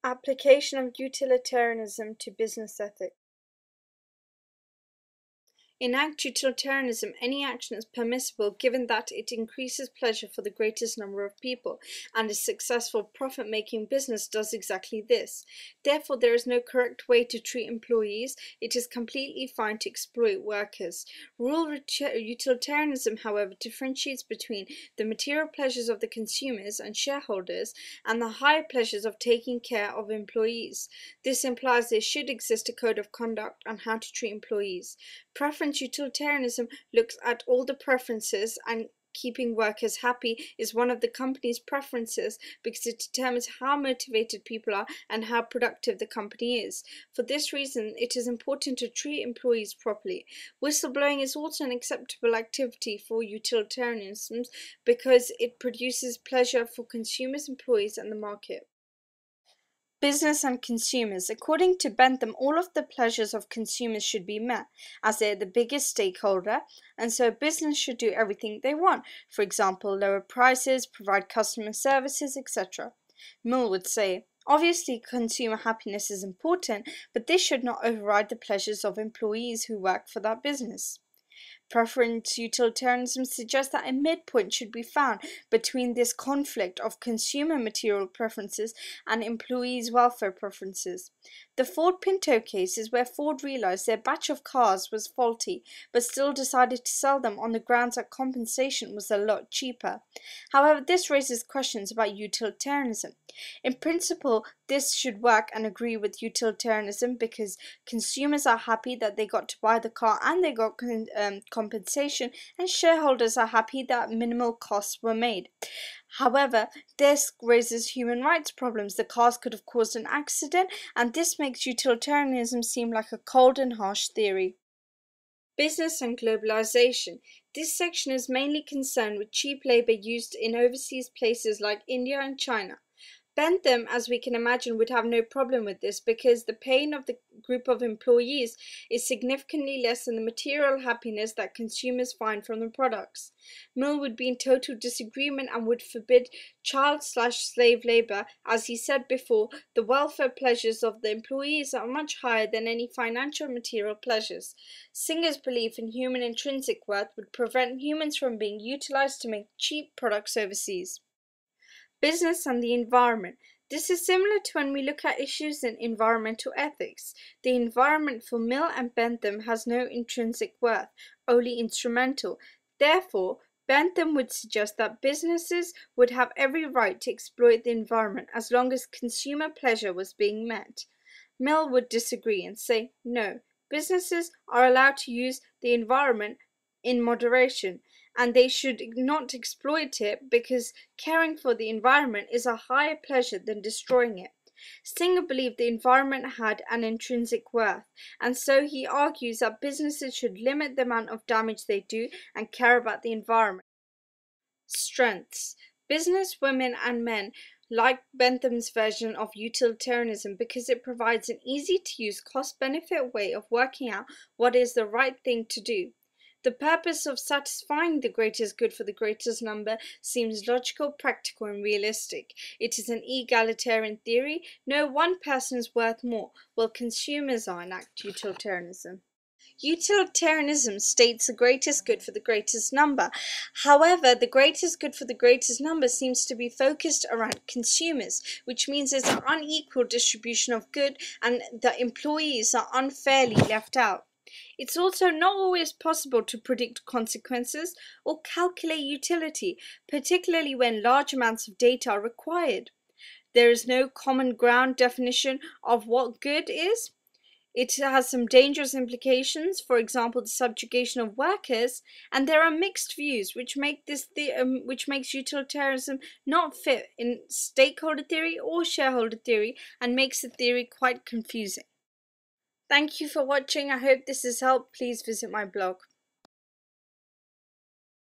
Application of utilitarianism to business ethics. In act utilitarianism, any action is permissible given that it increases pleasure for the greatest number of people, and a successful profit-making business does exactly this. Therefore, there is no correct way to treat employees. It is completely fine to exploit workers. Rural utilitarianism, however, differentiates between the material pleasures of the consumers and shareholders and the higher pleasures of taking care of employees. This implies there should exist a code of conduct on how to treat employees. Preference utilitarianism looks at all the preferences, and keeping workers happy is one of the company's preferences because it determines how motivated people are and how productive the company is. For this reason, it is important to treat employees properly. Whistleblowing is also an acceptable activity for utilitarianism because it produces pleasure for consumers, employees, and the market. Business and consumers. According to Bentham, all of the pleasures of consumers should be met, as they are the biggest stakeholder, and so business should do everything they want. For example, lower prices, provide customer services, etc. Mill would say, obviously consumer happiness is important, but this should not override the pleasures of employees who work for that business. Preference utilitarianism suggests that a midpoint should be found between this conflict of consumer material preferences and employees' welfare preferences. The Ford Pinto case is where Ford realized their batch of cars was faulty, but still decided to sell them on the grounds that compensation was a lot cheaper. However, this raises questions about utilitarianism. In principle, this should work and agree with utilitarianism because consumers are happy that they got to buy the car and they got compensation, and shareholders are happy that minimal costs were made. However, this raises human rights problems. The cars could have caused an accident, and this makes utilitarianism seem like a cold and harsh theory. Business and globalisation. This section is mainly concerned with cheap labour used in overseas places like India and China. Bentham, as we can imagine, would have no problem with this because the pain of the group of employees is significantly less than the material happiness that consumers find from the products. Mill would be in total disagreement and would forbid child/slave labour. As he said before, the welfare pleasures of the employees are much higher than any financial material pleasures. Singer's belief in human intrinsic worth would prevent humans from being utilised to make cheap products overseas. Business and the environment. This is similar to when we look at issues in environmental ethics. The environment for Mill and Bentham has no intrinsic worth, only instrumental. Therefore, Bentham would suggest that businesses would have every right to exploit the environment as long as consumer pleasure was being met. Mill would disagree and say, no, businesses are allowed to use the environment in moderation, and they should not exploit it because caring for the environment is a higher pleasure than destroying it. Singer believed the environment had an intrinsic worth, and so he argues that businesses should limit the amount of damage they do and care about the environment. Strengths. Business women and men like Bentham's version of utilitarianism because it provides an easy-to-use cost-benefit way of working out what is the right thing to do. The purpose of satisfying the greatest good for the greatest number seems logical, practical, and realistic. It is an egalitarian theory. No one person is worth more, while consumers are in act utilitarianism. Utilitarianism states the greatest good for the greatest number. However, the greatest good for the greatest number seems to be focused around consumers, which means there's an unequal distribution of good and the employees are unfairly left out. It's also not always possible to predict consequences or calculate utility, particularly when large amounts of data are required. There is no common ground definition of what good is. It has some dangerous implications, for example, the subjugation of workers, and there are mixed views which makes utilitarianism not fit in stakeholder theory or shareholder theory and makes the theory quite confusing. Thank you for watching. I hope this has helped. Please visit my blog.